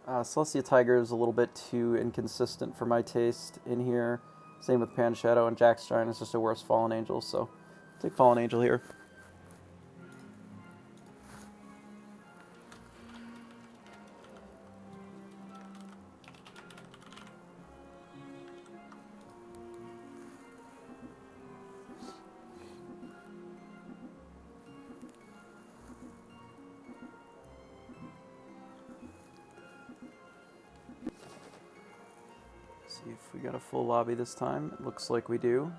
Celestia Tiger is a little bit too inconsistent for my taste in here. Same with Pan Shadow, and Jack's Giant is just a worse Fallen Angel, so take Fallen Angel here. See if we got a full lobby this time. It looks like we do.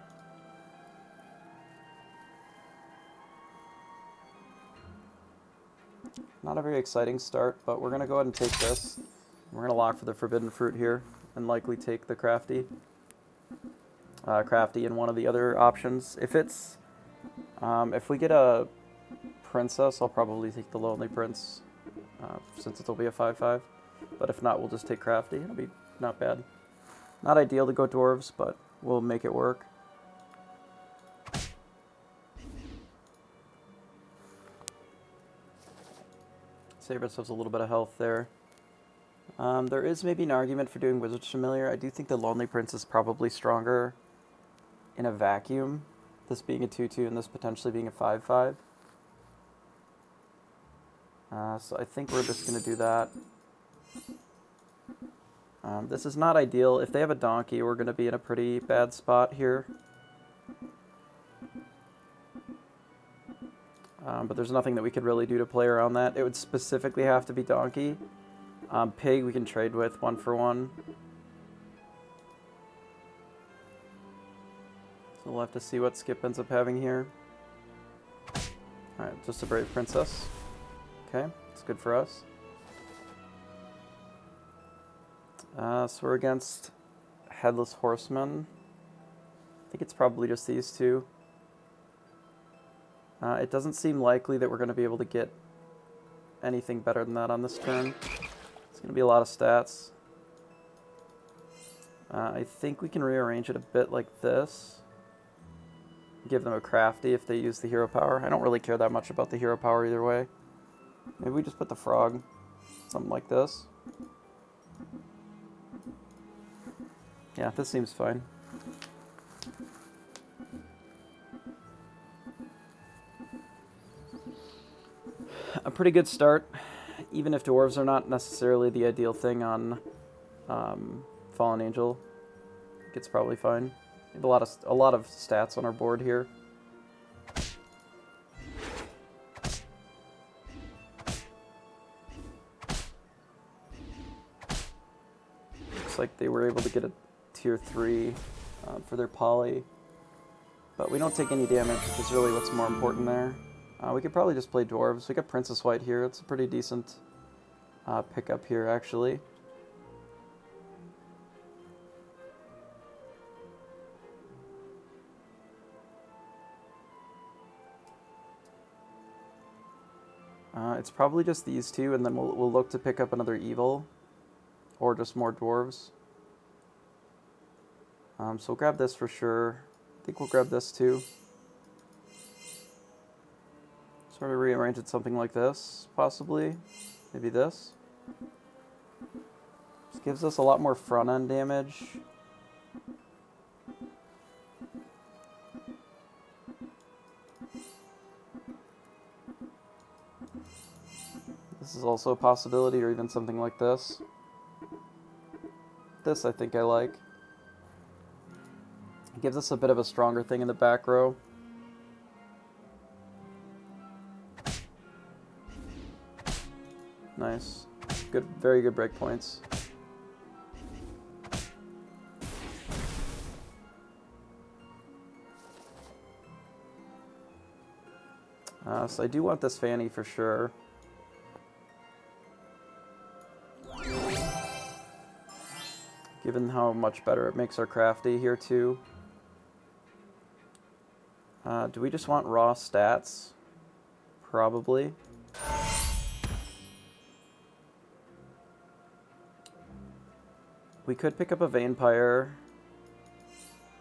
Not a very exciting start, but we're going to go ahead and take this. We're going to lock for the Forbidden Fruit here and likely take the Crafty. Crafty and one of the other options. If we get a Princess, I'll probably take the Lonely Prince since it'll be a 5/5. But if not, we'll just take Crafty. It'll be not bad. Not ideal to go Dwarves, but we'll make it work. Save ourselves a little bit of health there. There is maybe an argument for doing Wizard's Familiar. I do think the Lonely Prince is probably stronger in a vacuum. This being a 2/2 and this potentially being a 5/5. So I think we're just going to do that. This is not ideal. If they have a Donkey, we're going to be in a pretty bad spot here. But there's nothing that we could really do to play around that. It would specifically have to be Donkey. Pig we can trade with 1 for 1. So we'll have to see what Skip ends up having here. Alright, just a Brave Princess. Okay, it's good for us. So we're against Headless Horseman. I think it's probably just these two. It doesn't seem likely that we're going to be able to get anything better than that on this turn. It's going to be a lot of stats. I think we can rearrange it a bit like this. Give them a Crafty if they use the hero power. I don't really care that much about the hero power either way. Maybe we just put the Frog. Something like this. Yeah, this seems fine. A pretty good start, even if Dwarves are not necessarily the ideal thing on Fallen Angel. I think it's probably fine. We have a lot of stats on our board here. Looks like they were able to get a tier 3 for their poly, but we don't take any damage, which is really what's more important there. We could probably just play Dwarves. We got Princess White here. It's a pretty decent pickup here, actually. It's probably just these two, and then we'll look to pick up another Evil, or just more Dwarves. So we'll grab this for sure. I think we'll grab this too. Sort of rearrange it something like this, possibly. Maybe this. This gives us a lot more front-end damage. This is also a possibility, or even something like this. This I think I like. It gives us a bit of a stronger thing in the back row. Nice. Good, very good breakpoints. So I do want this Fanny for sure. Given how much better it makes our Crafty here too. Do we just want raw stats? Probably. We could pick up a Vampire.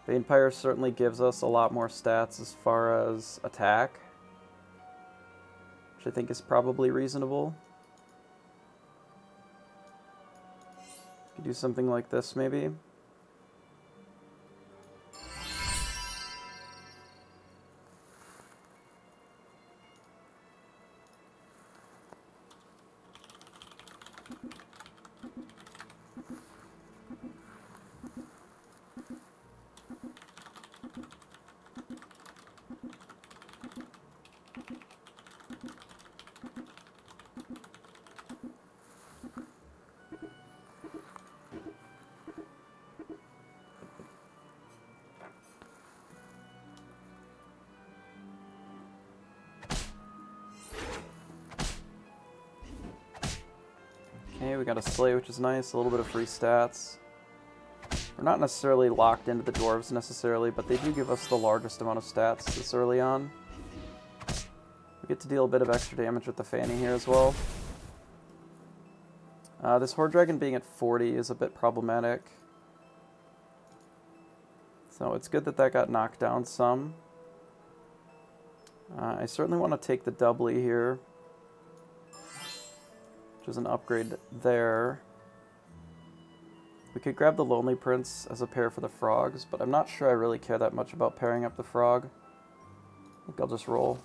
Vampire certainly gives us a lot more stats as far as attack, which I think is probably reasonable. Could do something like this, maybe. Okay, we got a Slay, which is nice. A little bit of free stats. We're not necessarily locked into the dwarves necessarily, but they do give us the largest amount of stats this early on. We get to deal a bit of extra damage with the Fanny here as well. This Horde Dragon being at 40 is a bit problematic. So it's good that that got knocked down some. I certainly want to take the doubly here, which is an upgrade there. We could grab the Lonely Prince as a pair for the frogs, but I'm not sure I really care that much about pairing up the frog. I think I'll just roll.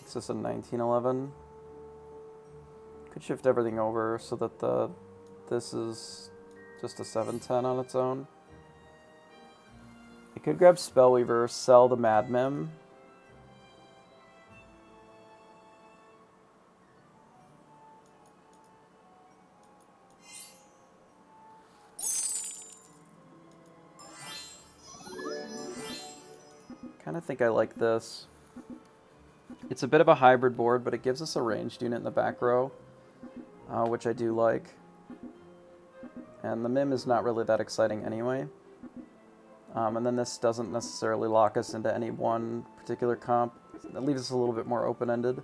It's just a 1911. Could shift everything over so that this is just a 710 on its own. I could grab Spellweaver, sell the Mad Mim. Kind of think I like this. It's a bit of a hybrid board, but it gives us a ranged unit in the back row, which I do like. And the Mim is not really that exciting anyway. And then this doesn't necessarily lock us into any one particular comp. It leaves us a little bit more open-ended.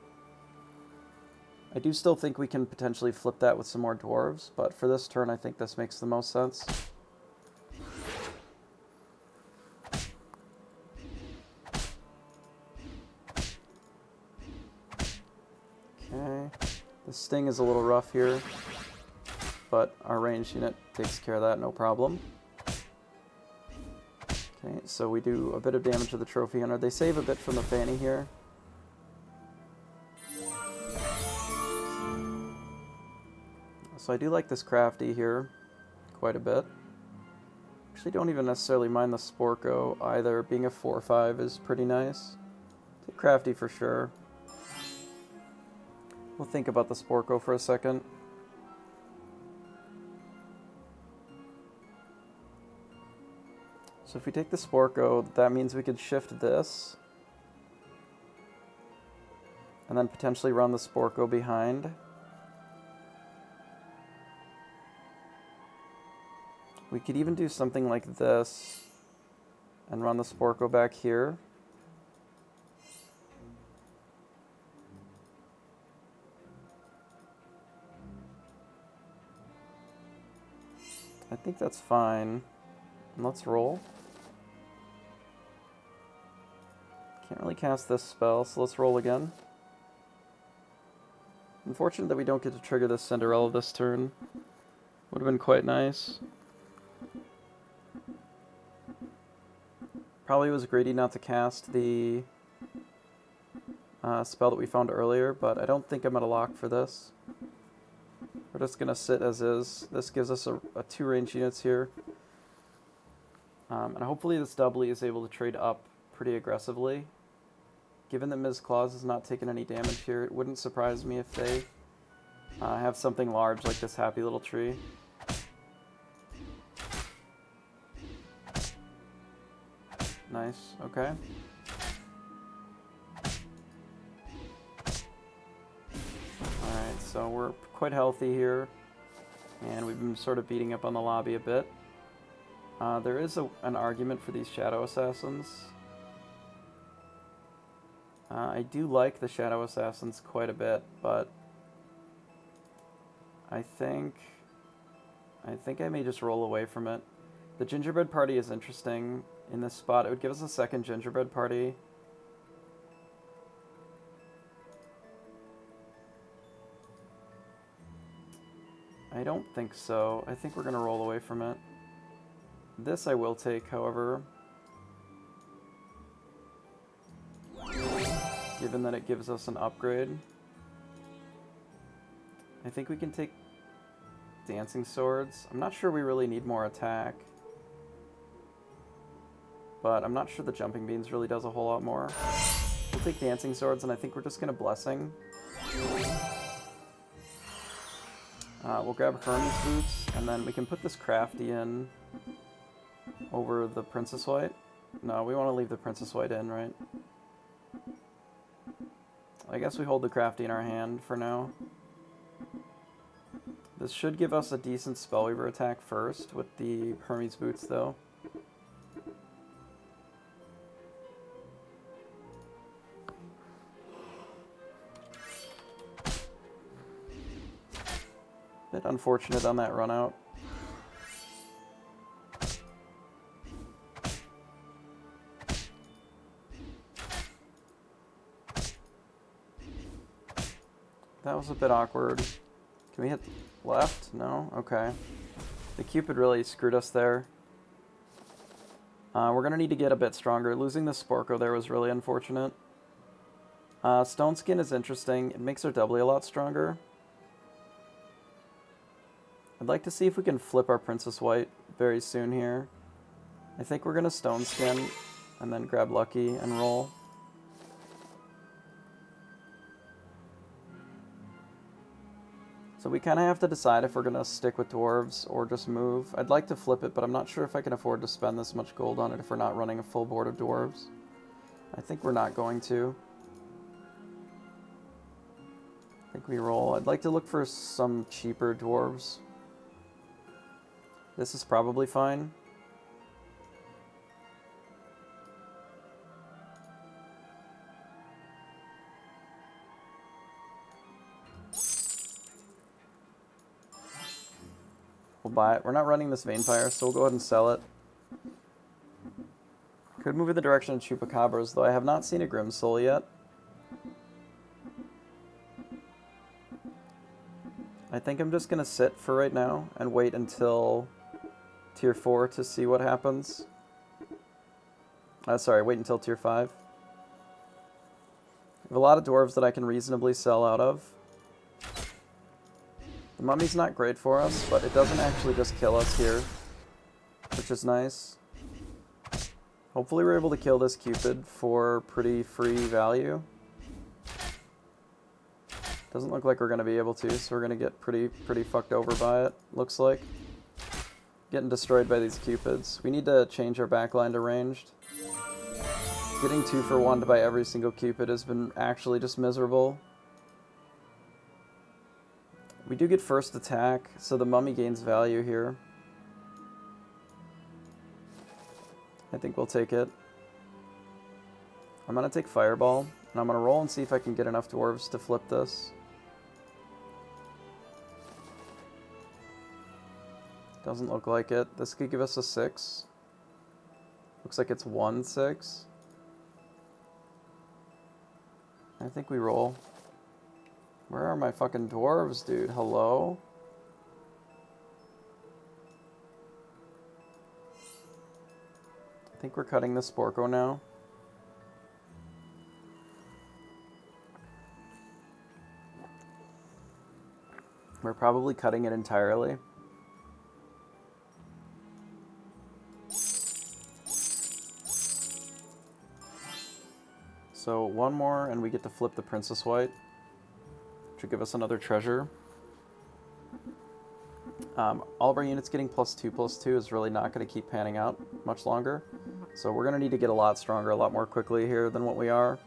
I do still think we can potentially flip that with some more dwarves, but for this turn I think this makes the most sense. Okay, the Sting is a little rough here, but our ranged unit takes care of that, no problem. Okay, so we do a bit of damage to the Trophy Hunter. They save a bit from the Fanny here. So I do like this Crafty here quite a bit. Actually don't even necessarily mind the Sporko either. Being a 4/5 is pretty nice. Take Crafty for sure. We'll think about the Sporko for a second. So if we take the Sporko, that means we could shift this. And then potentially run the Sporko behind. We could even do something like this and run the Sporko back here. I think that's fine. And let's roll. Can't really cast this spell, so let's roll again. Unfortunate that we don't get to trigger this Cinderella this turn. Would have been quite nice. Probably was greedy not to cast the spell that we found earlier, but I don't think I'm at a lock for this. We're just going to sit as is. This gives us a 2 range units here. And hopefully this doubly is able to trade up pretty aggressively. Given that Ms. Claus has not taken any damage here, it wouldn't surprise me if they have something large like this happy little tree. Nice, okay. Alright, so we're quite healthy here, and we've been sort of beating up on the lobby a bit. There is an argument for these Shadow Assassins. I do like the Shadow Assassins quite a bit, but I think I may just roll away from it. The gingerbread party is interesting in this spot. It would give us a second gingerbread party. I don't think so. I think we're going to roll away from it. This I will take, however. Given that it gives us an upgrade. I think we can take Dancing Swords. I'm not sure we really need more attack. But I'm not sure the Jumping Beans really does a whole lot more. We'll take Dancing Swords, and I think we're just going to Blessing. We'll grab Hermes Boots, and then we can put this Crafty in over the Princess White. No, we want to leave the Princess White in, right? I guess we hold the Crafty in our hand for now. This should give us a decent Spellweaver attack first with the Hermes Boots, though. Bit unfortunate on that run out. That was a bit awkward. Can we hit left? No? Okay. The Cupid really screwed us there. We're going to need to get a bit stronger. Losing the Sporko there was really unfortunate. Stone Skin is interesting. It makes our doubly a lot stronger. I'd like to see if we can flip our Princess White very soon here. I think we're going to Stone Skin and then grab Lucky and roll. So we kind of have to decide if we're going to stick with Dwarves or just move. I'd like to flip it, but I'm not sure if I can afford to spend this much gold on it if we're not running a full board of Dwarves. I think we're not going to. I think we roll. I'd like to look for some cheaper Dwarves. This is probably fine. We'll buy it. We're not running this Vampire, so we'll go ahead and sell it. Could move in the direction of Chupacabras, though I have not seen a Grim Soul yet. I think I'm just going to sit for right now and wait until Tier 4 to see what happens. Sorry, wait until Tier 5. I have a lot of Dwarves that I can reasonably sell out of. The Mummy's not great for us, but it doesn't actually just kill us here, which is nice. Hopefully we're able to kill this Cupid for pretty free value. Doesn't look like we're going to be able to, so we're going to get pretty fucked over by it, looks like. Getting destroyed by these Cupids. We need to change our backline to ranged. Getting 2 for 1 by every single Cupid has been actually just miserable. We do get first attack, so the Mummy gains value here. I think we'll take it. I'm going to take Fireball, and I'm going to roll and see if I can get enough Dwarves to flip this. Doesn't look like it. This could give us a 6. Looks like it's 1-6. I think we roll. Where are my fucking Dwarves, dude? Hello? I think we're cutting the Sporko now. We're probably cutting it entirely. So one more and we get to flip the Princess White, which will give us another treasure. All of our units getting +2/+2 is really not going to keep panning out much longer. So we're going to need to get a lot stronger, a lot more quickly here than what we are.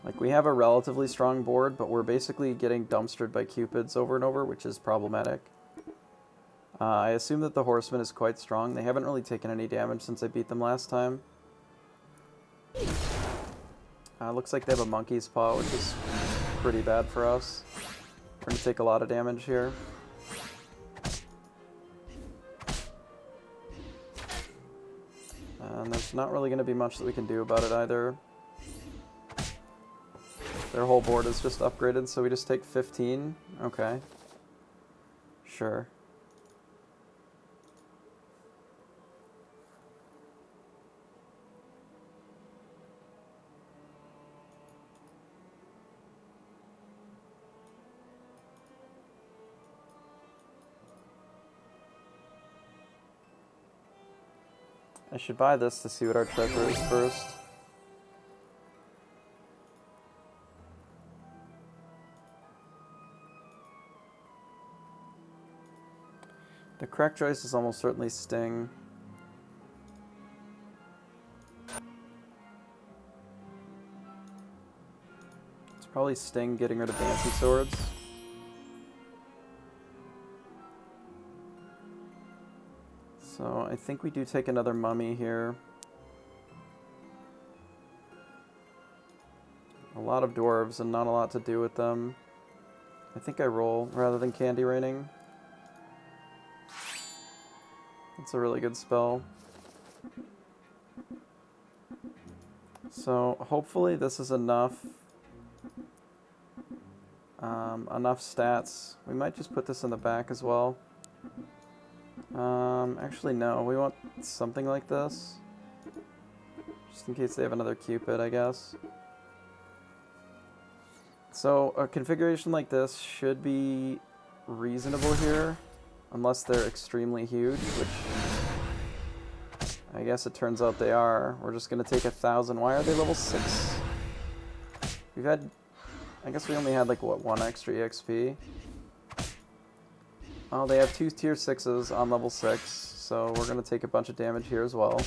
Like, we have a relatively strong board, but we're basically getting dumpstered by Cupids over and over, which is problematic. I assume that the Horseman is quite strong. They haven't really taken any damage since I beat them last time. Looks like they have a Monkey's Paw, which is pretty bad for us. We're going to take a lot of damage here. And there's not really going to be much that we can do about it either. Their whole board is just upgraded, so we just take 15. Okay. Sure. I should buy this to see what our treasure is first. The correct choice is almost certainly Sting. It's probably Sting getting rid of Dancing Swords. So I think we do take another mummy here. A lot of dwarves and not a lot to do with them. I think I roll rather than candy raining. That's a really good spell. So hopefully this is enough. Enough stats. We might just put this in the back as well. Actually no, we want something like this. Just in case they have another Cupid, I guess. So a configuration like this should be reasonable here, unless they're extremely huge, which I guess it turns out they are. We're just going to take 1,000. Why are they level 6? We've had, I guess we only had like, what, 1 extra EXP? Oh, they have 2 tier 6s on level 6, so we're going to take a bunch of damage here as well.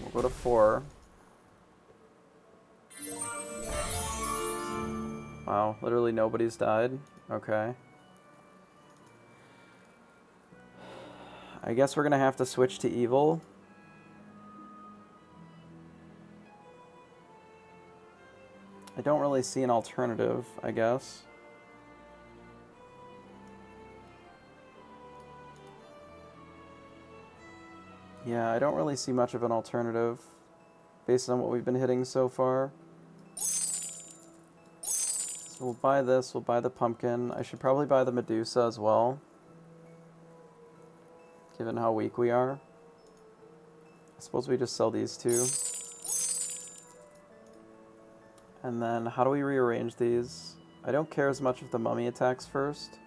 We'll go to 4. Wow, literally nobody's died. Okay. I guess we're gonna have to switch to evil. I don't really see an alternative, I guess. Yeah, I don't really see much of an alternative based on what we've been hitting so far. So we'll buy this, we'll buy the pumpkin. I should probably buy the Medusa as well, given how weak we are. I suppose we just sell these two. And then how do we rearrange these? I don't care as much if the mummy attacks first.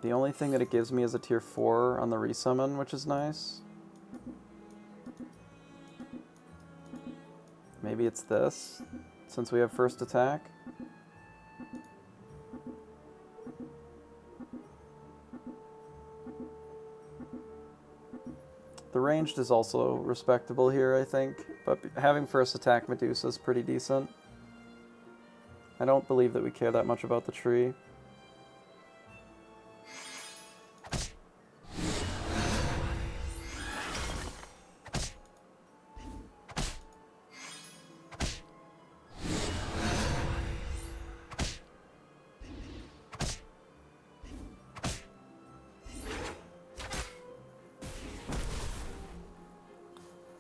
The only thing that it gives me is a tier 4 on the resummon, which is nice. Maybe it's this, since we have first attack. The ranged is also respectable here, I think, but having first attack Medusa is pretty decent. I don't believe that we care that much about the tree.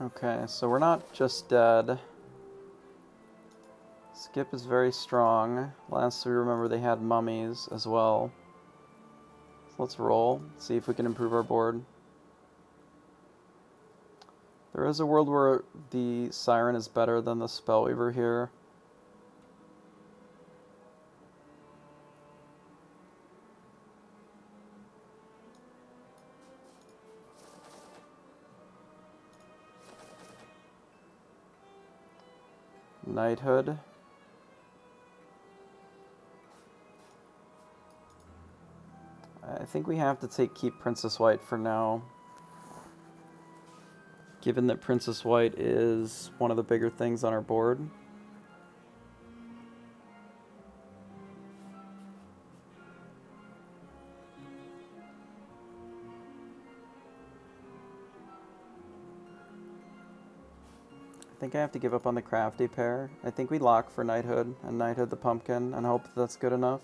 Okay, so we're not just dead. Skip is very strong. Last we remember they had mummies as well. So let's roll, see if we can improve our board. There is a world where the Siren is better than the Spellweaver here. Knighthood. I think we have to keep Princess White for now, given that Princess White is one of the bigger things on our board. I think I have to give up on the crafty pair. I think we lock for Knighthood and Knighthood the pumpkin and hope that's good enough.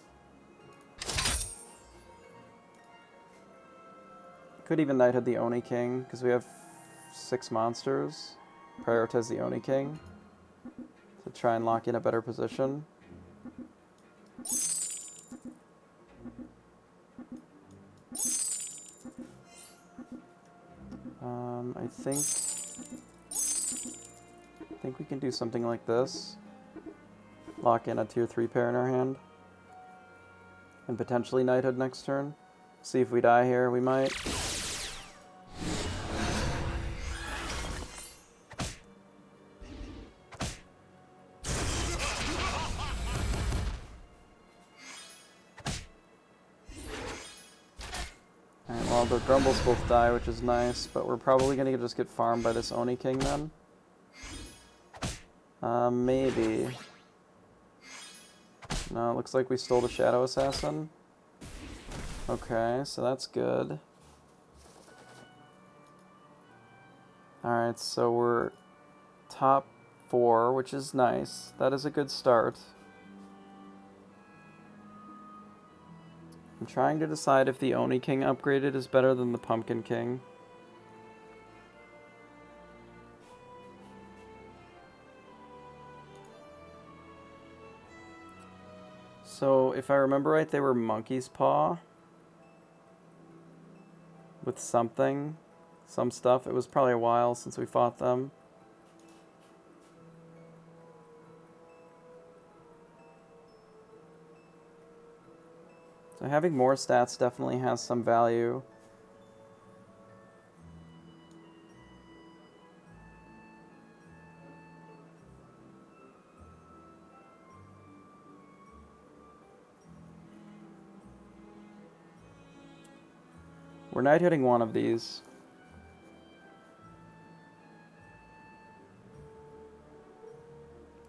Could even Knighthood the Oni King, because we have 6 monsters. Prioritize the Oni King to try and lock in a better position. I think we can do something like this. Lock in a tier 3 pair in our hand. And potentially Knighthood next turn. See if we die here, we might. Alright, well, the Grumbles both die, which is nice, but we're probably going to just get farmed by this Oni King then. Maybe. No, it looks like we stole the Shadow Assassin. Okay, so that's good. Alright, so we're top 4, which is nice. That is a good start. I'm trying to decide if the Oni King upgraded is better than the Pumpkin King. So, if I remember right, they were Monkey's Paw. With something. Some stuff. It was probably a while since we fought them. So having more stats definitely has some value. We're night hitting one of these.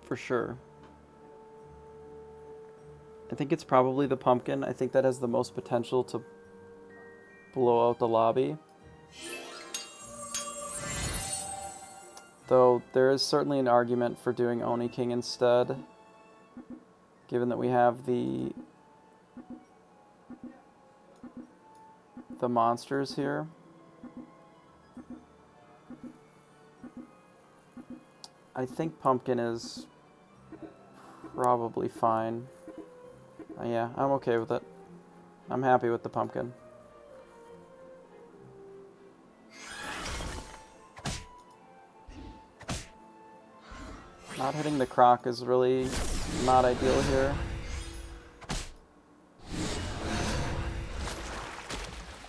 For sure. I think it's probably the pumpkin. I think that has the most potential to blow out the lobby. Though there is certainly an argument for doing Oni King instead, given that we have the monsters here. I think pumpkin is probably fine. Yeah, I'm okay with it. I'm happy with the pumpkin. Not hitting the croc is really not ideal here.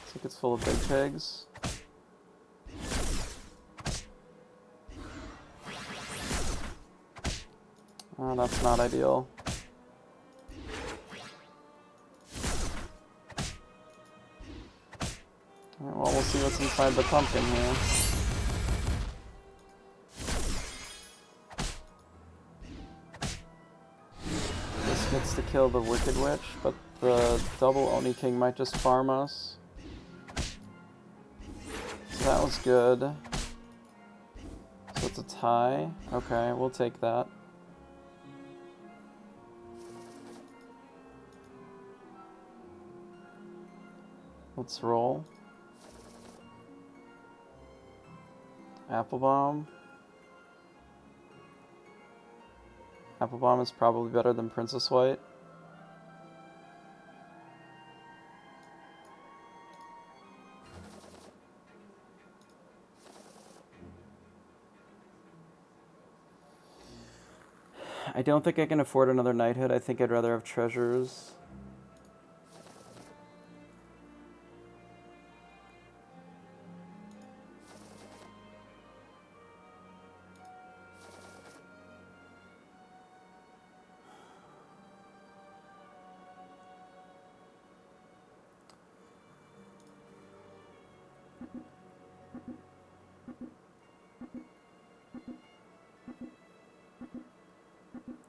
Looks like it's full of big pigs. Oh, that's not ideal. Alright, well, we'll see what's inside the pumpkin here. This gets to kill the Wicked Witch, but the double Oni King might just farm us. So that was good. So it's a tie. Okay, we'll take that. Let's roll. Apple Bomb. Apple Bomb is probably better than Princess White. I don't think I can afford another Knighthood. I think I'd rather have treasures.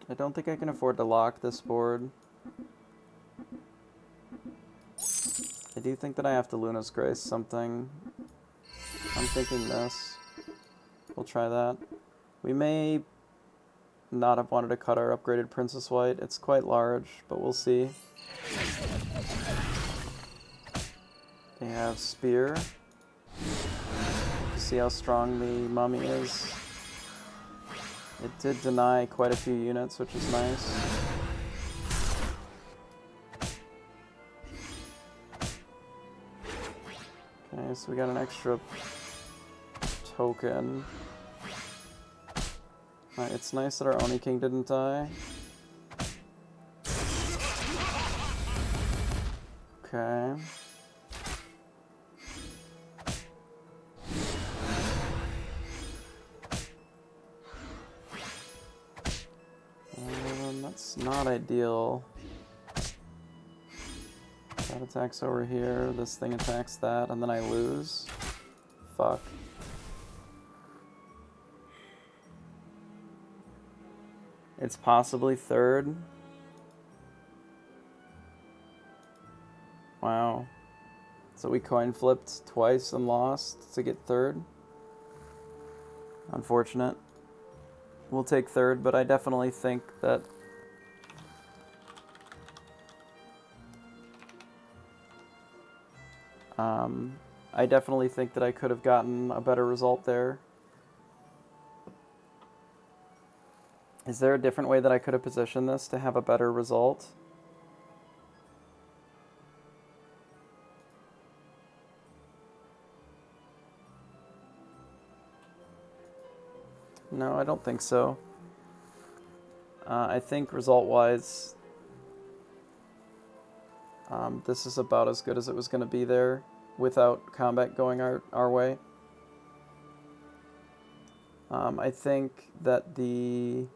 I don't think I can afford to lock this board. I do think that I have to Luna's Grace something. I'm thinking this. We'll try that. We may not have wanted to cut our upgraded Princess White. It's quite large, but we'll see. They have Spear. see how strong the mummy is. It did deny quite a few units, which is nice. Okay, so we got an extra token. It's nice that our Oni King didn't die. Okay. That's not ideal. That attacks over here, this thing attacks that, and then I lose. Fuck. It's possibly third. Wow. So we coin flipped twice and lost to get third. Unfortunate. We'll take third, but I definitely think that I could have gotten a better result there. Is there a different way that I could have positioned this to have a better result? No, I don't think so. I think result-wise, this is about as good as it was going to be there without combat going our way. I think that the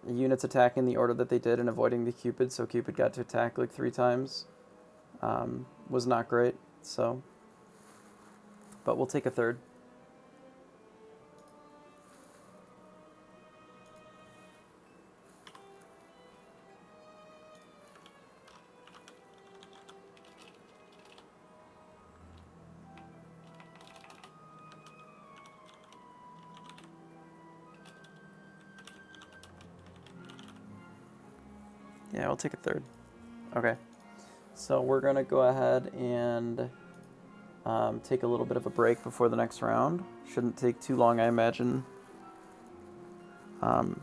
units attacking the order that they did and avoiding the Cupid, so Cupid got to attack like 3 times, was not great. So, but we'll take a third. Yeah, we'll take a third. Okay. So we're going to go ahead and take a little bit of a break before the next round. Shouldn't take too long, I imagine. To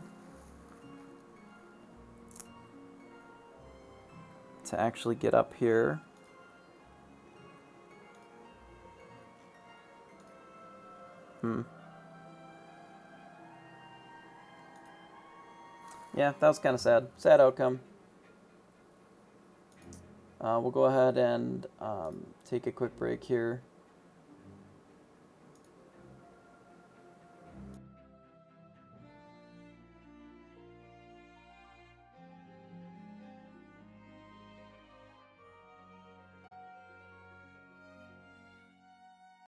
actually get up here. Yeah, that was kind of sad. Sad outcome. We'll go ahead and take a quick break here.